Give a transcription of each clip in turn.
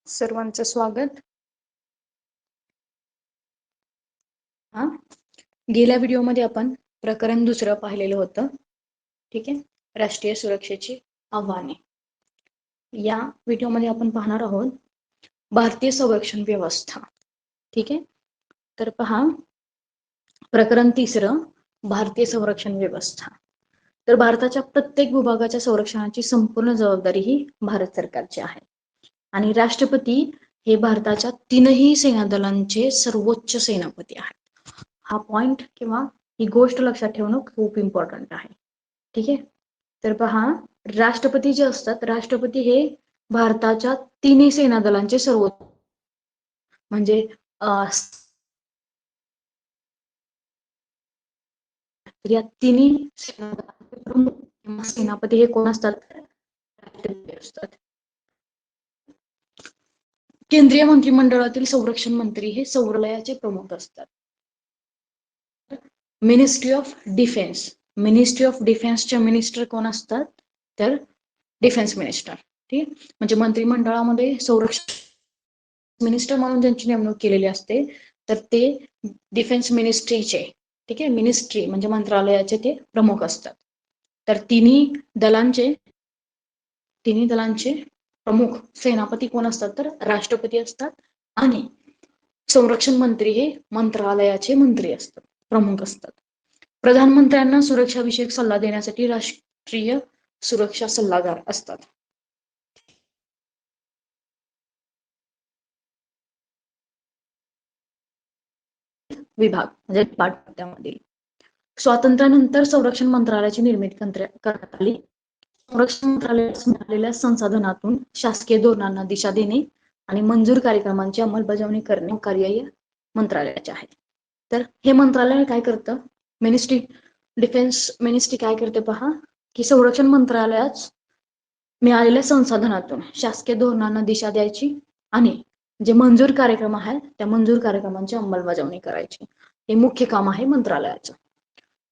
सर्वांचं स्वागत. गेल्या व्हिडिओमध्ये आपण प्रकरण 2 पाहिलेलं होतं. ठीक आहे, राष्ट्रीय सुरक्षेची आव्हाने. या व्हिडिओमध्ये आपण पाहणार आहोत भारतीय संरक्षण व्यवस्था. ठीक आहे, तर पहा प्रकरण 3 भारतीय संरक्षण व्यवस्था. तर भारताच्या प्रत्येक विभागाच्या संरक्षणाची संपूर्ण जबाबदारी ही भारत सरकारची आहे आणि राष्ट्रपती हे भारताच्या 3ही सेना दलांचे सर्वोच्च सेनापती आहेत. हा पॉइंट किंवा ही गोष्ट लक्षात ठेवणं खूप इम्पॉर्टंट आहे. ठीक आहे, तर पहा राष्ट्रपती जे असतात, राष्ट्रपती हे भारताच्या 3ही सेना दलांचे सर्वोच्च म्हणजे या 3ही सेना दलांचे प्रमुख किंवा सेनापती हे कोण असतात? राष्ट्रपती असतात. केंद्रीय मंत्रिमंडळातील संरक्षण मंत्री हे संरक्षणाचे प्रमुख असतात. Ministry of defence, ministry of डिफेन्सचे मिनिस्टर कोण असतात? तर डिफेन्स मिनिस्टर. ठीक, म्हणजे मंत्रिमंडळामध्ये संरक्षण मिनिस्टर म्हणून ज्यांची नेमणूक केलेली असते तर ते डिफेन्स मिनिस्ट्रीचे, ठीक आहे, मिनिस्ट्री म्हणजे मंत्रालयाचे ते प्रमुख असतात. तर तिन्ही दलांचे प्रमुख सेनापती कोण असतात? तर राष्ट्रपती असतात आणि संरक्षण मंत्री हे मंत्रालयाचे मंत्री असतात, प्रमुख असतात. प्रधानमंत्र्यांना सुरक्षा विषयक सल्ला देण्यासाठी राष्ट्रीय सुरक्षा सल्लागार असतात. विभाग म्हणजे डिपार्टमेंटमधील. स्वातंत्र्यानंतर संरक्षण मंत्रालयाची निर्मिती करण्यात आली. संरक्षण मंत्रालयास मिळालेल्या संसाधनातून शासकीय धोरणांना दिशा देणे आणि मंजूर कार्यक्रमांची अंमलबजावणी करणे कार्य या मंत्रालयाचे आहे. तर हे मंत्रालय काय करतं? मिनिस्ट्री डिफेन्स मिनिस्ट्री काय करते पहा, की संरक्षण मंत्रालयात मिळालेल्या संसाधनातून शासकीय धोरणांना दिशा द्यायची आणि जे मंजूर कार्यक्रम आहेत त्या मंजूर कार्यक्रमांची अंमलबजावणी करायची. हे मुख्य काम आहे मंत्रालयाचं.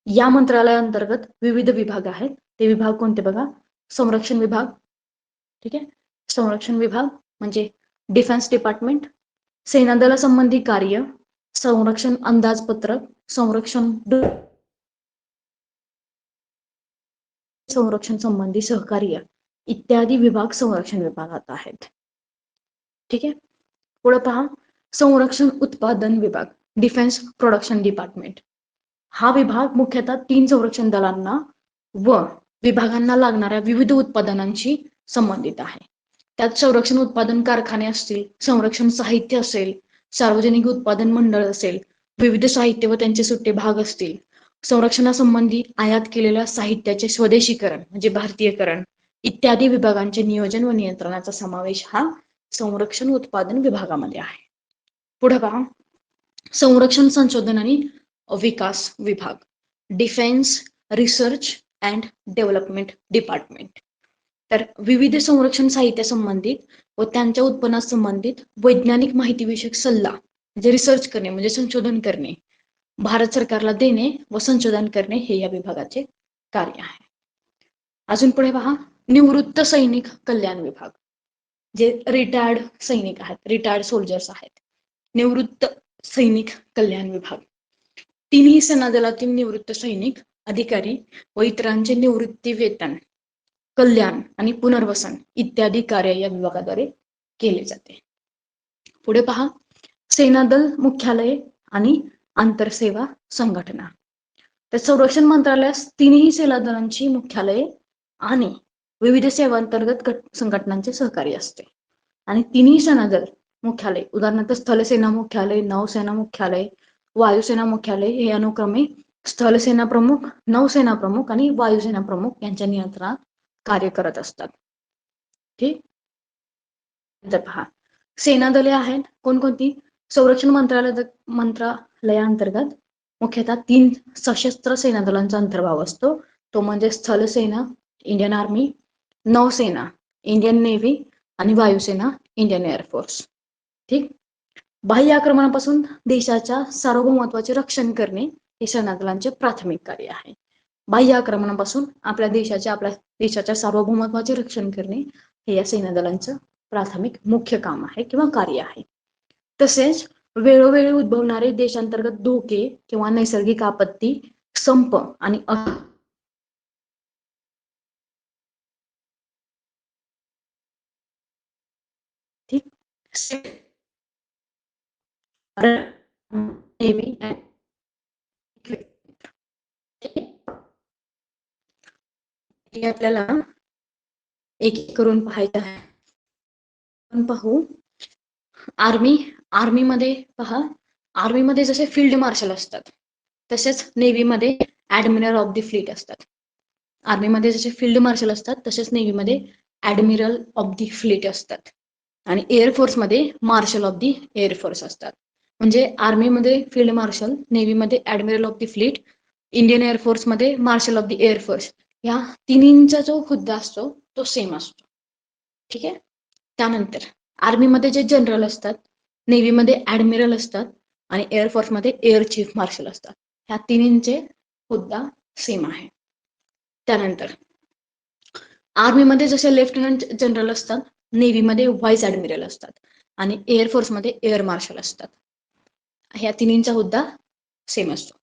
या मंत्रालयाअंतर्गत विविध विभाग आहेत. ते विभाग कोणते बघा? संरक्षण विभाग, ठीक आहे, संरक्षण विभाग म्हणजे डिफेन्स डिपार्टमेंट, सेना दल संबंधी कार्य, संरक्षण अंदाजपत्रक, संरक्षण संबंधी सहकार्य इत्यादी विभाग संरक्षण विभागात आहेत. ठीक आहे, पुढे पहा संरक्षण उत्पादन विभाग, डिफेन्स प्रोडक्शन डिपार्टमेंट. हा विभाग मुख्यतः 3 संरक्षण दलांना व विभागांना लागणाऱ्या विविध उत्पादनांशी संबंधित आहे. त्यात संरक्षण उत्पादन कारखाने असतील, संरक्षण साहित्य असेल, सार्वजनिक उत्पादन मंडळ असेल, विविध साहित्य व त्यांचे सुट्टे भाग असतील, संरक्षणासंबंधी आयात केलेल्या साहित्याचे स्वदेशीकरण म्हणजे भारतीयकरण इत्यादी विभागांचे नियोजन व नियंत्रणाचा समावेश हा संरक्षण उत्पादन विभागामध्ये आहे. पुढे पहा संरक्षण संशोधन आणि विकास विभाग, defence research and development department. तर विविध संरक्षण साहित्य संबंधित व त्यांच्या उत्पन्नास संबंधित वैज्ञानिक माहितीविषयक सल्ला म्हणजे रिसर्च करणे म्हणजे संशोधन करणे, भारत सरकारला देणे व संशोधन करणे हे या विभागाचे कार्य आहे. अजून पुढे पहा निवृत्त सैनिक कल्याण विभाग, जे रिटायर्ड सैनिक आहेत, रिटायर्ड सोल्जर्स आहेत, निवृत्त सैनिक कल्याण विभाग. 3ही सेना दलातील निवृत्त सैनिक अधिकारी व इतरांचे निवृत्ती वेतन, कल्याण आणि पुनर्वसन इत्यादी कार्य या विभागाद्वारे केले जाते. पुढे पहा सेना दल मुख्यालय आणि आंतरसेवा संघटना. तर संरक्षण मंत्रालयास 3ही सेना दलांची मुख्यालये आणि विविध सेवांतर्गत संघटनांचे सहकार्य असते आणि 3ही सेना दल मुख्यालय उदाहरणार्थ स्थलसेना मुख्यालय, नौसेना मुख्यालय, वायुसेना मुख्यालय हे अनुक्रमे स्थलसेना प्रमुख, नौसेना प्रमुख आणि वायुसेना प्रमुख यांच्या नियंत्रणात कार्य करत असतात. ठीक, तर पहा सेना दले आहेत कोणकोणती? संरक्षण मंत्रालयाअंतर्गत मुख्यतः 3 सशस्त्र सेना दलांचा अंतर्भाव असतो. तो म्हणजे स्थलसेना इंडियन आर्मी, नौसेना इंडियन नेव्ही आणि वायुसेना इंडियन एअरफोर्स. ठीक, बाह्य आक्रमणापासून देशाच्या सार्वभौमत्वाचे रक्षण करणे हे सेना दलांचे प्राथमिक कार्य आहे. बाह्य आक्रमणापासून आपल्या देशाच्या सार्वभौमत्वाचे रक्षण करणे हे या सेना दलांचं प्राथमिक मुख्य काम आहे किंवा कार्य आहे. तसेच वेळोवेळी उद्भवणारे देशांतर्गत धोके किंवा नैसर्गिक आपत्ती, संप आणि नेव्ही हे आपल्याला एक एक करून पाहायचं आहे. आपण पाहू आर्मीमध्ये पहा, आर्मीमध्ये जसे फील्ड मार्शल असतात तसेच नेव्हीमध्ये ऍडमिरल ऑफ द फ्लीट असतात. आर्मीमध्ये जसे फील्ड मार्शल असतात तसेच नेव्हीमध्ये ऍडमिरल ऑफ द फ्लीट असतात आणि एअरफोर्समध्ये मार्शल ऑफ द एअरफोर्स असतात. म्हणजे आर्मीमध्ये फील्ड मार्शल, नेव्हीमध्ये admiral of the fleet, Indian एअरफोर्समध्ये मार्शल ऑफ द एअरफोर्स, या तिन्हींचा जो हुद्दा असतो तो सेम असतो. ठीक आहे. त्यानंतर आर्मीमध्ये जे जनरल असतात, नेव्हीमध्ये ऍडमिरल असतात आणि एअरफोर्समध्ये एअर चीफ मार्शल असतात. ह्या तिन्हींचे हुद्दा सेम आहे. त्यानंतर आर्मीमध्ये जसे लेफ्टनंट जनरल असतात, नेव्हीमध्ये व्हाईस ऍडमिरल असतात आणि एअरफोर्समध्ये एअर मार्शल असतात. ह्या तिन्हींचा हुद्दा सेम असतो.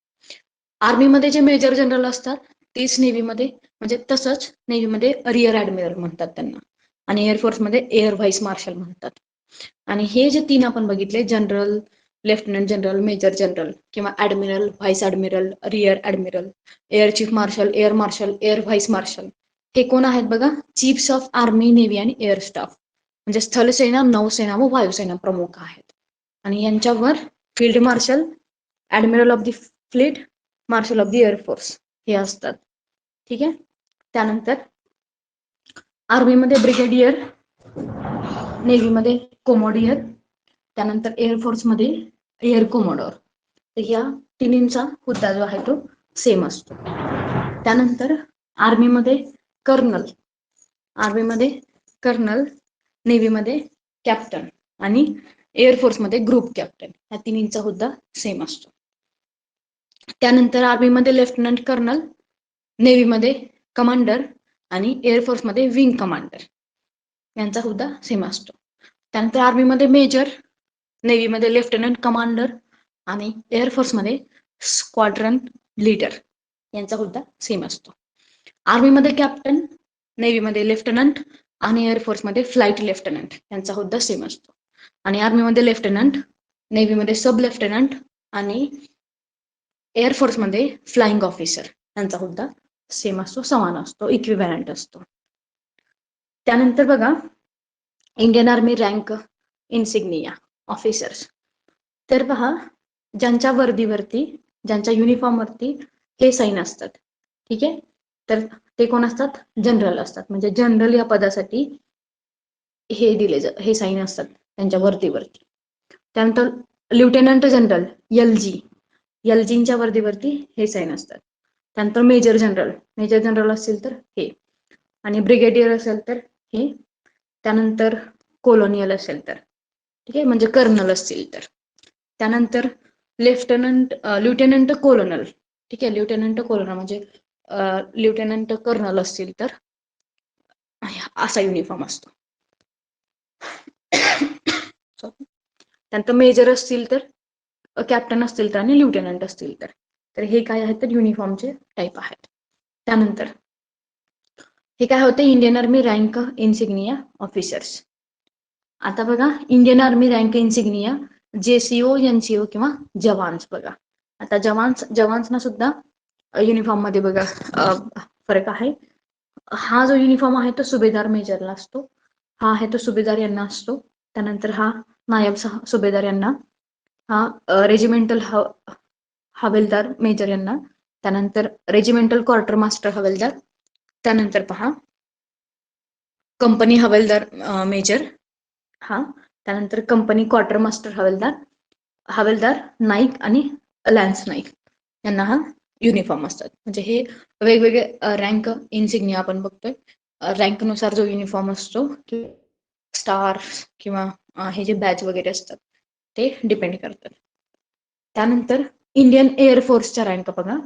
आर्मीमध्ये जे मेजर जनरल असतात तेच नेव्हीमध्ये, म्हणजे तसंच नेव्हीमध्ये रिअर ऍडमिरल म्हणतात त्यांना आणि एअरफोर्समध्ये एअर व्हाईस मार्शल म्हणतात. आणि हे जे तीन आपण बघितले, general, lieutenant general, major general किंवा admiral, vice admiral, rear admiral, air chief marshal, air marshal, air vice marshal, हे कोण आहेत बघा? चीफ्स ऑफ आर्मी, नेव्ही आणि एअर स्टाफ, म्हणजे स्थलसेना, नौसेना व वायुसेना प्रमुख आहेत. आणि यांच्यावर field marshal, admiral of the fleet, marshal of the air force हे असतात. ठीक आहे. त्यानंतर आर्मीमध्ये ब्रिगेडियर, नेव्हीमध्ये कोमोडियर, त्यानंतर एअरफोर्समध्ये एअर कोमोडोर. तर ह्या तिन्हींचा हुद्दा जो आहे तो सेम असतो. त्यानंतर आर्मीमध्ये कर्नल, नेव्हीमध्ये कॅप्टन आणि एअरफोर्समध्ये ग्रुप कॅप्टन, ह्या तिन्हींचा हुद्दा सेम असतो. त्यानंतर आर्मीमध्ये लेफ्टनंट कर्नल, नेव्हीमध्ये कमांडर आणि एअरफोर्समध्ये विंग कमांडर, यांचा हुद्दा सेम असतो. त्यानंतर आर्मीमध्ये मेजर, नेव्हीमध्ये लेफ्टनंट कमांडर आणि एअरफोर्समध्ये स्क्वाड्रन लीडर, यांचा हुद्दा सेम असतो. आर्मीमध्ये कॅप्टन, नेव्हीमध्ये लेफ्टनंट आणि एअरफोर्समध्ये फ्लाईट लेफ्टनंट, यांचा हुद्दा सेम असतो. आणि आर्मीमध्ये लेफ्टनंट, नेव्हीमध्ये सब लेफ्टनंट आणि एअरफोर्समध्ये फ्लाइंग ऑफिसर, यांचा हुद्दा सेम असतो, समान असतो, इक्विव्हॅलंट असतो. त्यानंतर बघा Indian army rank Insignia officers. तर पहा, ज्यांच्या वर्दीवरती, ज्यांच्या युनिफॉर्मवरती हे साईन असतात, ठीक आहे, तर ते कोण असतात? जनरल असतात. म्हणजे जनरल या पदासाठी हे हे साईन असतात त्यांच्या वर्दीवरती. त्यानंतर लेफ्टनंट जनरल, एलजींच्या वर्दीवरती हे साईन असतात. त्यानंतर मेजर जनरल असतील तर हे, आणि ब्रिगेडियर असेल तर हे, त्यानंतर कोलोनियल असेल तर, ठीक आहे, म्हणजे कर्नल असतील तर. त्यानंतर लेफ्टनंट कोलोनल, ठीक आहे, लेफ्टनंट कोलोनल म्हणजे लेफ्टनंट कर्नल असतील तर असा युनिफॉर्म असतो. त्यानंतर मेजर असतील तर, कॅप्टन असतील तर आणि लेफ्टनंट असतील तर. तर हे काय आहेत? तर युनिफॉर्मचे टाईप आहेत. त्यानंतर हे काय होते? Indian army rank Insignia officers. आता बघा, Indian army rank Insignia JCO, NCO किंवा जवान्स. बघा आता जवान्सना सुद्धा युनिफॉर्म मध्ये बघा फरक आहे. हा जो युनिफॉर्म आहे तो सुभेदार मेजरला असतो, हा आहे तो सुभेदार यांना असतो. त्यानंतर हा नायब सुभेदार यांना, हा रेजिमेंटल हवेलदार मेजर यांना, त्यानंतर रेजिमेंटल क्वार्टर मास्टर हवेलदार, त्यानंतर पहा कंपनी हवेलदार मेजर हा, त्यानंतर कंपनी क्वार्टर मास्टर हवेलदार नाईक आणि लॅन्स नाईक यांना हा युनिफॉर्म असतात. म्हणजे हे वेगवेगळे रँक इन्सिग्निया आपण बघतोय. रँक नुसार जो युनिफॉर्म असतो, स्टार किंवा हे जे बॅच वगैरे असतात ते डिपेंड करतात. त्यानंतर इंडियन एअरफोर्सच्या रँक बघा.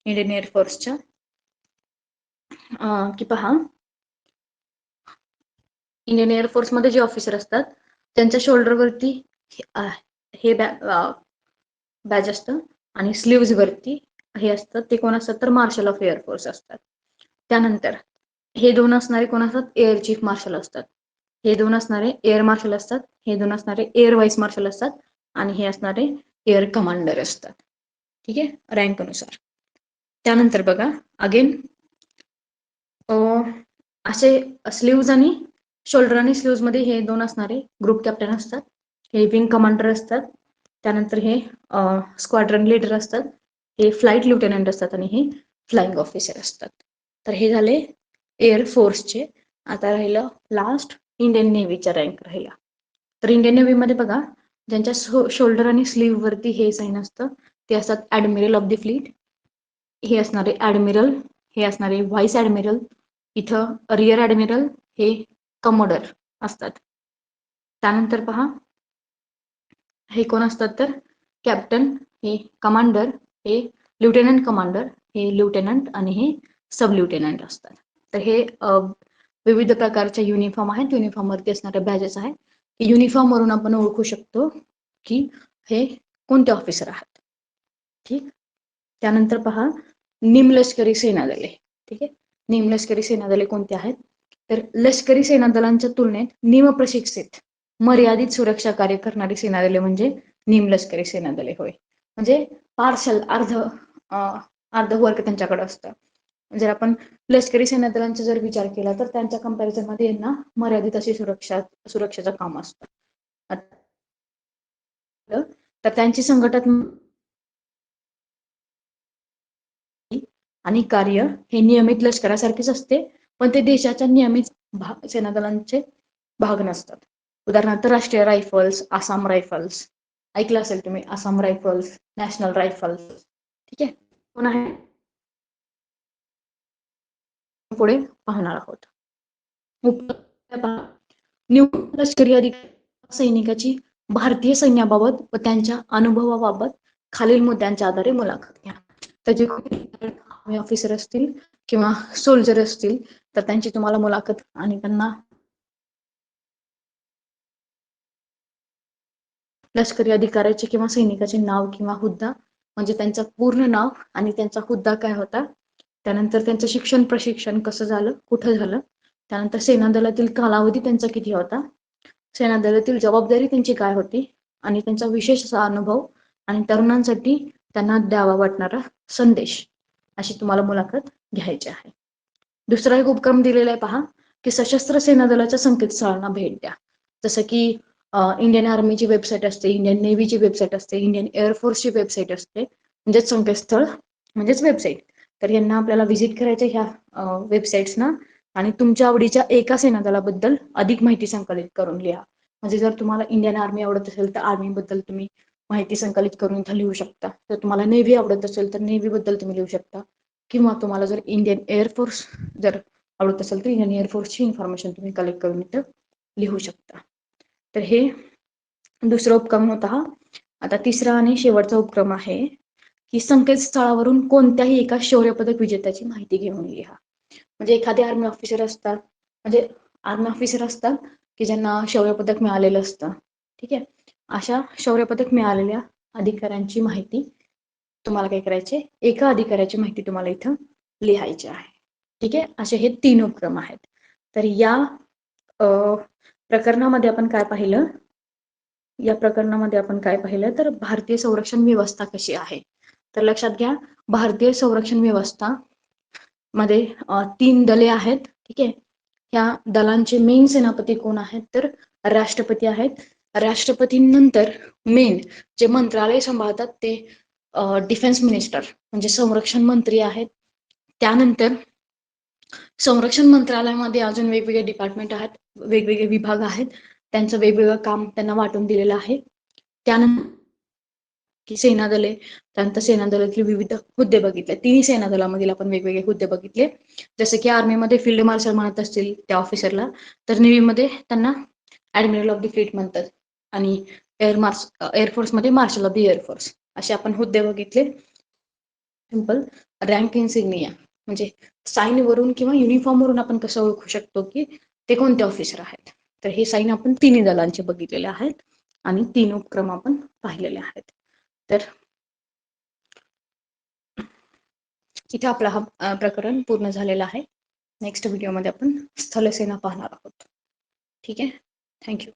इंडियन एअरफोर्सच्या की पहा, इंडियन एअरफोर्समध्ये जे ऑफिसर असतात त्यांच्या शोल्डरवरती हे बॅज असतं आणि स्लीव्ज वरती हे असतं, ते कोण असतात तर मार्शल ऑफ एअरफोर्स असतात. त्यानंतर हे दोन असणारे कोण असतात, एअर चीफ मार्शल असतात. हे दोन असणारे एअर मार्शल असतात. हे दोन असणारे एअर व्हाईस मार्शल असतात आणि हे असणारे एअर कमांडर असतात. ठीक आहे, रँकनुसार. त्यानंतर बघा अगेन असे स्लीव्ज आणि शोल्डर आणि स्लीव्ज मध्ये हे दोन असणारे ग्रुप कॅप्टन असतात. हे विंग कमांडर असतात. त्यानंतर हे स्क्वाड्रन लीडर असतात. हे फ्लाईट लेफ्टनंट असतात आणि हे फ्लाइंग ऑफिसर असतात. तर हे झाले एअर फोर्सचे. आता राहिलं लास्ट इंडियन नेव्हीचा रँक राहिला. तर इंडियन नेव्हीमध्ये बघा ज्यांच्या शोल्डर आणि स्लीव्ह वरती हे साईन असतं ते असतात ऍडमिरल ऑफ द फ्लीट. हे असणारे ऍडमिरल, हे असणारे व्हाईस ऍडमिरल, इथं रिअर ऍडमिरल, हे कमोडर असतात. त्यानंतर पहा हे कोण असतात तर कॅप्टन, हे कमांडर, हे लेफ्टनंट कमांडर, हे लेफ्टनंट आणि हे सब लेफ्टनंट असतात. तर हे विविध प्रकारचे युनिफॉर्म आहेत. युनिफॉर्म वरती असणारे बॅजेस आहेत. युनिफॉर्म वरून आपण ओळखू शकतो की हे कोणते ऑफिसर आहात. ठीक. त्यानंतर पहा निमलष्करी सेना दले. ठीक आहे, निमलष्करी सेना दले कोणते आहेत तर लष्करी सेना दलांच्या तुलनेत निमप्रशिक्षित मर्यादित सुरक्षा कार्य करणारी सेना दले म्हणजे निमलष्करी सेना दले होय. म्हणजे पार्शल अर्ध वर्क त्यांच्याकडे असतं. जर आपण लष्करी सेना दलांचा जर विचार केला तर त्यांच्या कंपॅरिझन मध्ये यांना मर्यादित अशी सुरक्षेचं काम असतं. तर त्यांची संघटना आणि कार्य हे नियमित लष्करासारखेच असते, पण ते देशाच्या नियमित सेना दलांचे भाग नसतात. उदाहरणार्थ राष्ट्रीय रायफल्स, आसाम रायफल्स ऐकलं असेल तुम्ही, आसाम रायफल्स, नॅशनल रायफल्स. ठीक आहे, कोण आहे पुढे पाहणार आहोत. निवृत्त लष्करी अधिकारी सैनिकाची भारतीय सैन्याबाबत व त्यांच्या अनुभवाबाबत खालील मुद्द्यांच्या आधारे मुलाखत घ्या. तर जे आर्मी ऑफिसर असतील किंवा सोल्जर असतील तर त्यांची तुम्हाला मुलाखत आणि त्यांना लष्करी अधिकाऱ्याचे किंवा सैनिकाचे नाव किंवा हुद्दा म्हणजे त्यांचं पूर्ण नाव आणि त्यांचा हुद्दा काय होता, त्यानंतर त्यांचं शिक्षण प्रशिक्षण कसं झालं, कुठं झालं, त्यानंतर सेना दलातील कालावधी त्यांचा किती होता, सेना दलातील जबाबदारी त्यांची काय होती आणि त्यांचा विशेष असा अनुभव आणि तरुणांसाठी त्यांना द्यावा वाटणारा संदेश, अशी तुम्हाला मुलाखत घ्यायची आहे. दुसरा एक उपक्रम दिलेला आहे पहा की सशस्त्र सेना दलाच्या संकेतस्थळांना भेट द्या. जसं की इंडियन आर्मीची वेबसाईट असते, इंडियन नेव्हीची वेबसाईट असते, इंडियन एअरफोर्सची वेबसाईट असते, म्हणजेच संकेतस्थळ म्हणजेच वेबसाईट. तर यांना आपल्याला व्हिजिट करायचं ह्या वेबसाईट्सना आणि तुमच्या आवडीच्या एका सेना दलाबद्दल अधिक माहिती संकलित करून लिहा. म्हणजे जर तुम्हाला इंडियन आर्मी आवडत असेल तर आर्मी बद्दल तुम्ही माहिती संकलित करून इथं लिहू शकता. जर तुम्हाला नेव्ही आवडत असेल तर नेव्ही बद्दल तुम्ही लिहू शकता, किंवा तुम्हाला जर इंडियन एअरफोर्स जर आवडत असेल तर इंडियन एअरफोर्सची इन्फॉर्मेशन तुम्ही कलेक्ट करून इथं लिहू शकता. तर हे दुसरा उपक्रम होता हा. आता तिसरा आणि शेवटचा उपक्रम आहे की संकेतस्थळावरून कोणत्याही एका शौर्य पदक विजेत्याची माहिती घेऊन लिहा. म्हणजे एखादे आर्मी ऑफिसर असतात, म्हणजे आर्मी ऑफिसर असतात की ज्यांना शौर्य पदक मिळालेलं असतं. ठीक आहे, अशा शौर्य पदक मिळालेल्या अधिकाऱ्यांची माहिती तुम्हाला काय करायचे, एका अधिकाऱ्याची माहिती तुम्हाला इथं लिहायची आहे. ठीक आहे, असे हे 3 उपक्रम आहेत. तर या प्रकरणामध्ये आपण काय पाहिलं, या प्रकरणामध्ये आपण काय पाहिलं तर भारतीय संरक्षण व्यवस्था कशी आहे. तर लक्षात घ्या, भारतीय संरक्षण व्यवस्था मध्ये 3 दले आहेत. ठीक आहे, ह्या दलांचे मेन सेनापती कोण आहेत तर राष्ट्रपती आहेत. राष्ट्रपतींनंतर मेन जे मंत्रालय सांभाळतात ते डिफेन्स मिनिस्टर म्हणजे संरक्षण मंत्री आहेत. त्यानंतर संरक्षण मंत्रालयामध्ये अजून वेगवेगळे डिपार्टमेंट आहेत, वेगवेगळे विभाग आहेत, त्यांचं वेगवेगळं काम त्यांना वाटून दिलेलं आहे. त्यानंतर की सेना दले, त्यानंतर सेना दलातील विविध हुद्दे बघितले. तिन्ही सेना दलामधील आपण वेगवेगळे हुद्दे बघितले. जसे की आर्मीमध्ये फील्ड मार्शल म्हणत असतील त्या ऑफिसरला, तर नेव्हीमध्ये त्यांना ऍडमिरल ऑफ द फ्लीट म्हणतात आणि एअरफोर्समध्ये मार्शल ऑफ द एअरफोर्स, असे आपण हुद्दे बघितले. सिंपल रँक इन्सिग्निया म्हणजे साइन वरून किंवा युनिफॉर्म वरून आपण कसं ओळखू शकतो की ते कोणते ऑफिसर आहेत. तर हे साईन आपण तिन्ही दलांचे बघितलेले आहेत आणि 3 उपक्रम आपण पाहिलेले आहेत. तर इथे आपला हा प्रकरण पूर्ण झालेला आहे. नेक्स्ट व्हिडिओमध्ये आपण स्थलसेना पाहणार आहोत. ठीक आहे. थँक्यू.